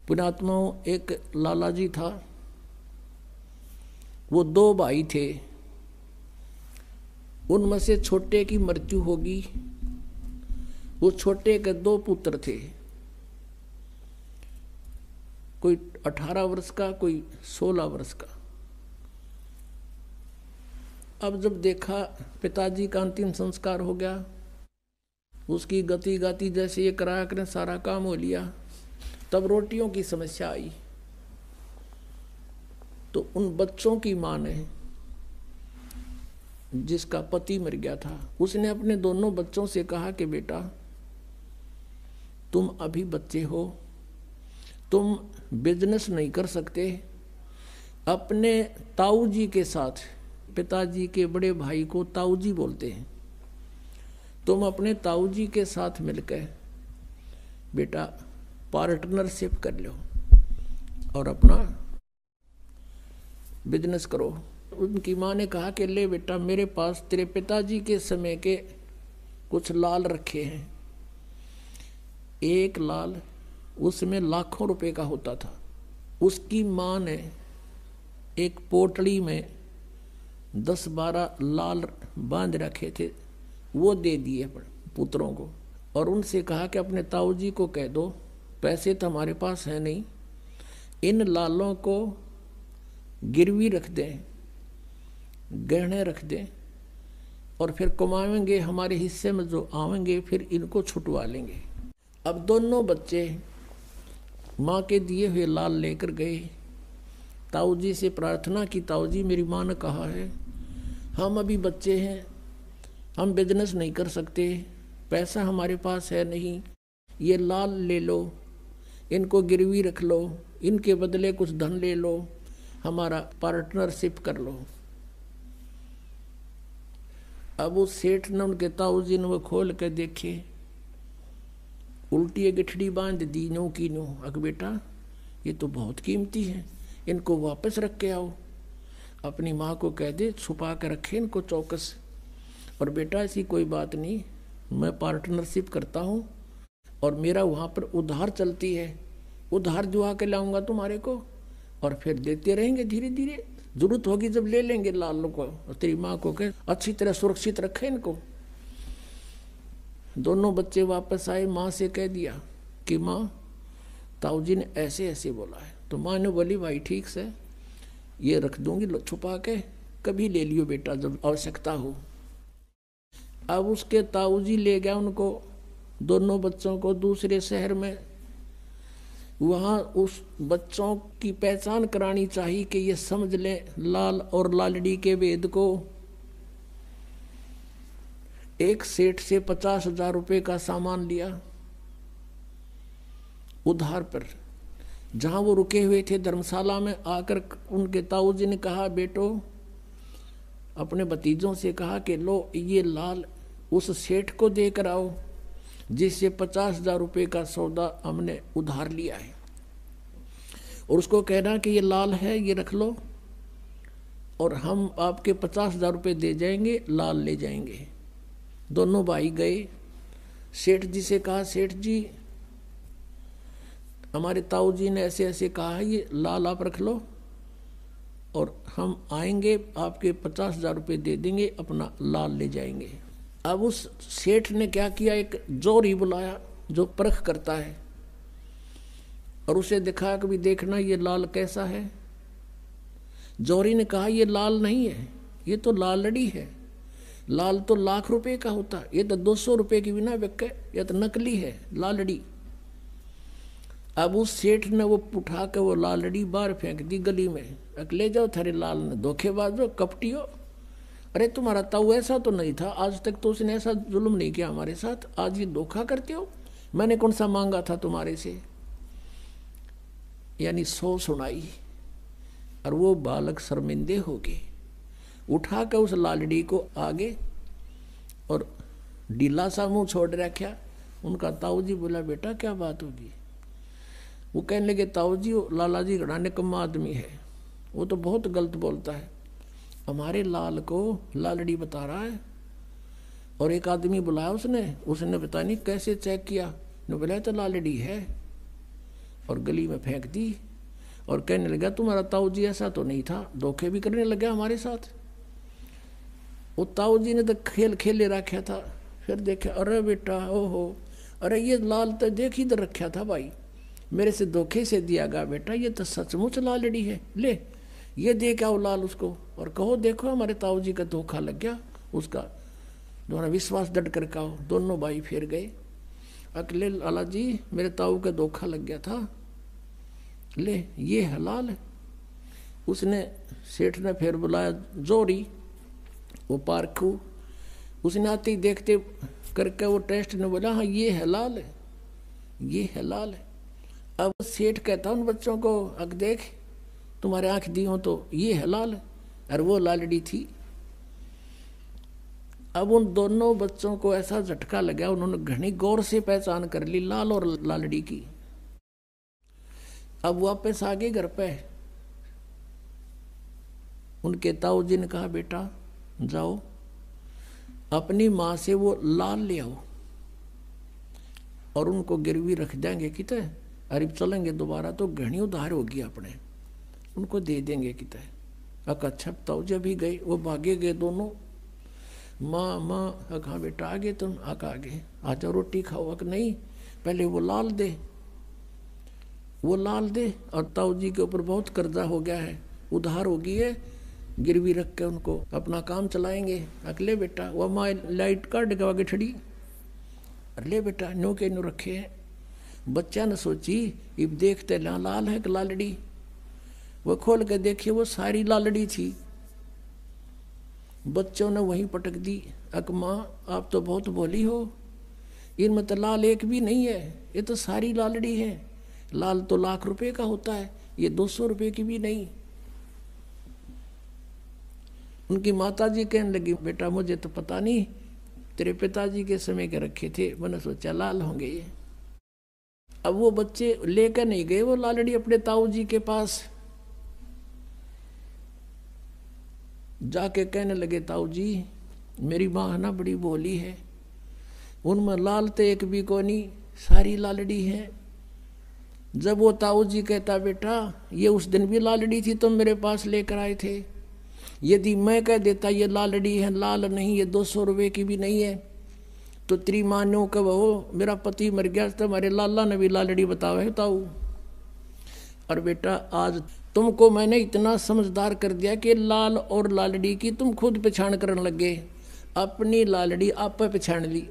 पुण्यात्माओं, एक लाला जी था, वो 2 भाई थे। उनमें से छोटे की मृत्यु होगी। वो छोटे के 2 पुत्र थे, कोई 18 वर्ष का, कोई 16 वर्ष का। अब जब देखा पिताजी का अंतिम संस्कार हो गया, उसकी गति गाती जैसे ये कराया करें सारा काम हो लिया, तब रोटियों की समस्या आई। तो उन बच्चों की मां ने, जिसका पति मर गया था, उसने अपने दोनों बच्चों से कहा कि बेटा तुम अभी बच्चे हो, तुम बिजनेस नहीं कर सकते, अपने ताऊ जी के साथ, पिताजी के बड़े भाई को ताऊ जी बोलते हैं, तुम अपने ताऊ जी के साथ मिलकर बेटा पार्टनरशिप कर लो और अपना बिजनेस करो। उनकी माँ ने कहा कि ले बेटा, मेरे पास तेरे पिताजी के समय के कुछ लाल रखे हैं। एक लाल उसमें लाखों रुपए का होता था। उसकी माँ ने एक पोटली में 10-12 लाल बांध रखे थे, वो दे दिए पुत्रों को और उनसे कहा कि अपने ताऊ जी को कह दो, पैसे तो हमारे पास है नहीं, इन लालों को गिरवी रख दें, गहने रख दें और फिर कमाएंगे, हमारे हिस्से में जो आवेंगे फिर इनको छुटवा लेंगे। अब दोनों बच्चे माँ के दिए हुए लाल लेकर गए, ताऊ जी से प्रार्थना की, ताऊ जी मेरी माँ ने कहा है हम अभी बच्चे हैं, हम बिजनेस नहीं कर सकते, पैसा हमारे पास है नहीं, ये लाल ले लो, इनको गिरवी रख लो, इनके बदले कुछ धन ले लो, हमारा पार्टनरशिप कर लो। अब उस सेठ ने, उनके ताऊ जी ने वो खोल कर देखे, उल्टी गठड़ी बांध दी नो की नो। अग बेटा ये तो बहुत कीमती है, इनको वापस रख के आओ, अपनी माँ को कह दे छुपा कर रखे इनको चौकस। और बेटा ऐसी कोई बात नहीं, मैं पार्टनरशिप करता हूँ और मेरा वहाँ पर उधार चलती है, उधार जुआ के लाऊंगा तुम्हारे को और फिर देते रहेंगे धीरे धीरे, जरूरत होगी जब ले लेंगे लाल को। और तेरी माँ को कह अच्छी तरह सुरक्षित रखे इनको। दोनों बच्चे वापस आए, माँ से कह दिया कि माँ ताऊ जी ने ऐसे ऐसे बोला है। तो माँ ने बोली भाई ठीक से, ये रख दूंगी छुपा के, कभी ले लियो बेटा जब आवश्यकता हो। अब उसके ताऊ जी ले गया उनको, दोनों बच्चों को दूसरे शहर में। वहाँ उस बच्चों की पहचान करानी चाहिए कि ये समझ ले लाल और लालड़ी के भेद को। एक सेठ से 50,000 रुपये का सामान लिया उधार पर। जहाँ वो रुके हुए थे धर्मशाला में, आकर उनके ताऊ जी ने कहा बेटो, अपने भतीजों से कहा कि लो ये लाल उस सेठ को देकर आओ जिससे 50,000 रुपये का सौदा हमने उधार लिया है, और उसको कहना कि ये लाल है, ये रख लो और हम आपके 50,000 रुपये दे जाएंगे, लाल ले जाएंगे। दोनों भाई गए, सेठ जी से कहा सेठ जी हमारे ताऊ जी ने ऐसे ऐसे कहा है, ये लाल आप रख लो और हम आएंगे आपके 50,000 रुपये दे देंगे, अपना लाल ले जाएंगे। अब उस सेठ ने क्या किया, एक जोरी बुलाया जो परख करता है और उसे दिखाया कि भी देखना ये लाल कैसा है। जोरी ने कहा ये लाल नहीं है, ये तो लालड़ी है, लाल तो लाख रुपए का होता है, ये तो 200 रुपये की बिना बिके, ये तो नकली है लालड़ी। अब उस सेठ ने वो उठा के वो लालड़ी बाहर फेंक दी गली में, ले जाओ थारे लाल ने, धोखेबाजो कपटियो, अरे तुम्हारा ताऊ ऐसा तो नहीं था, आज तक तो उसने ऐसा जुल्म नहीं किया हमारे साथ, आज ये धोखा करते हो, मैंने कौन सा मांगा था तुम्हारे से। यानी 100 सुनाई और वो बालक शर्मिंदे हो गए। उठा कर उस लालड़ी को आगे और ढीला सा मुंह छोड़ रखा। उनका ताऊ जी बोला बेटा क्या बात होगी। वो कहने लगे ताऊ जी लाला जी घड़ा निकम्मा आदमी है, वो तो बहुत गलत बोलता है, हमारे लाल को लालड़ी बता रहा है। और एक आदमी बुलाया उसने पता नहीं कैसे चेक किया, ने बोला तो लालड़ी है। और गली में फेंक दी और कहने लगा तुम्हारा ताऊ जी ऐसा तो नहीं था, धोखे भी करने लगा हमारे साथ। वो ताऊ जी ने तो खेल खेले रखा था, फिर देखे अरे बेटा ओहो, अरे ये लाल तो देख ही तो रखा था भाई, मेरे से धोखे से दिया गया बेटा, ये तो सचमुच लालड़ी है, ले ये दे क्या वो लाल उसको और कहो देखो हमारे ताऊ जी का धोखा लग गया, उसका दोनों विश्वास डट कर कहो। दोनों भाई फिर गए, अकेले लाला जी मेरे ताऊ का धोखा लग गया था, ले ये हलाल है। उसने सेठ ने फिर बुलाया जोरी, वो पारखू, उसने आते ही देखते करके वो टेस्ट ने बोला हाँ ये हलाल है, ये हलाल है। अब सेठ कहता उन बच्चों को अग देख तुम्हारे आंख दी हो तो ये हलाल है, और वो लालड़ी थी। अब उन दोनों बच्चों को ऐसा झटका लगा, उन्होंने घनी गौर से पहचान कर ली लाल और लालड़ी की। अब वापस आ गए घर पे, उनके ताऊ जी ने कहा बेटा जाओ अपनी माँ से वो लाल ले आओ और उनको गिरवी रख देंगे किते, अरे चलेंगे दोबारा तो घनी उधार होगी अपने, उनको दे देंगे किते। अच्छा ताऊ जी भी गए, वो भागे गए दोनों। माँ माँ कहा बेटा आगे तुम आगे आ जाओ रोटी खाओ, अक नहीं पहले वो लाल दे, वो लाल दे। और ताऊ जी के ऊपर बहुत कर्जा हो गया है, उधार हो गई है, गिरवी रख के उनको अपना काम चलाएंगे। अगले बेटा वो माँ लाइट काट के आगे छड़ी, अरे बेटा नो के नो रखे हैं। बच्चा ने सोची इब देखते लाल है कि लालड़ी, वो खोल के देखिए वो सारी लालड़ी थी। बच्चों ने वहीं पटक दी, अक माँ आप तो बहुत भोली हो, इनमें तो लाल एक भी नहीं है, ये तो सारी लालड़ी है, लाल तो लाख रुपए का होता है, ये 200 रुपए की भी नहीं। उनकी माताजी कहने लगी बेटा मुझे तो पता नहीं, तेरे पिताजी के समय के रखे थे, मैंने सोचा लाल होंगे ये। अब वो बच्चे लेकर नहीं गए वो लालड़ी अपने ताऊ जी के पास, जाके कहने लगे ताऊ जी मेरी माँ ना बड़ी भोली है, उनमें लाल तो एक भी को नहीं, सारी लालड़ी है। जब वो ताऊ जी कहता बेटा ये उस दिन भी लालड़ी थी तुम मेरे पास लेकर आए थे, यदि मैं कह देता ये लालड़ी है, लाल नहीं ये 200 रुपए की भी नहीं है, तो तेरी माँ ने कब हो मेरा पति मर गया तो हमारे लाला ने भी लालड़ी बताओ है ताऊ। और बेटा आज तुमको मैंने इतना समझदार कर दिया कि लाल और लालड़ी की तुम खुद पहचान करने लगे, अपनी लालड़ी आप पहचान ली।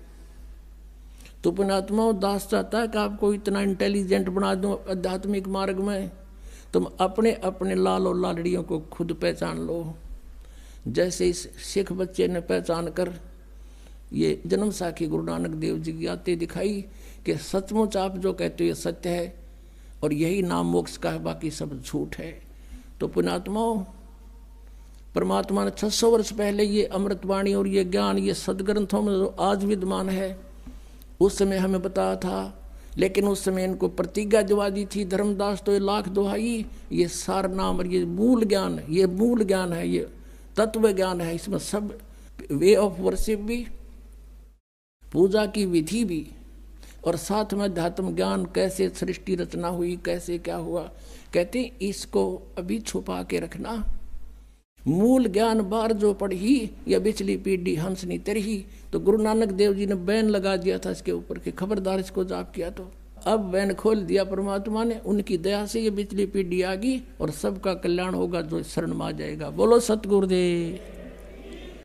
तो पुणात्मा दास चाहता है कि आपको इतना इंटेलिजेंट बना दूं आध्यात्मिक मार्ग में, तुम अपने अपने लाल और लालड़ियों को खुद पहचान लो। जैसे इस सिख बच्चे ने पहचान कर ये जन्म साखी गुरु नानक देव जी की आते दिखाई कि सचमुच आप जो कहते हो ये सत्य है और यही नाम मोक्ष का है, बाकी सब झूठ है। तो पुण्यात्माओं परमात्मा ने 600 वर्ष पहले ये अमृतवाणी और ये ज्ञान ये सदग्रंथों में जो आज विद्यमान है उस समय हमें बताया था, लेकिन उस समय इनको प्रतिज्ञा दिवा दी थी धर्मदास तो ये लाख दुहाई, ये सार नाम और ये मूल ज्ञान, ये मूल ज्ञान है, ये तत्व ज्ञान है, इसमें सब वे ऑफ वर्शिप भी, पूजा की विधि भी, और साथ में अध्यात्म ज्ञान कैसे सृष्टि रचना हुई कैसे क्या हुआ, कहते इसको अभी छुपा के रखना। मूल ज्ञान बार जो पढ़ी या बिचली पीढ़ी हंसनी तरही, तो गुरु नानक देव जी ने बैन लगा दिया था इसके ऊपर कि खबरदार इसको जाप किया तो। अब बैन खोल दिया परमात्मा ने, उनकी दया से ये बिचली पीढ़ी आ गई और सबका कल्याण होगा जो शरण में आ जाएगा। बोलो सतगुरुदेव।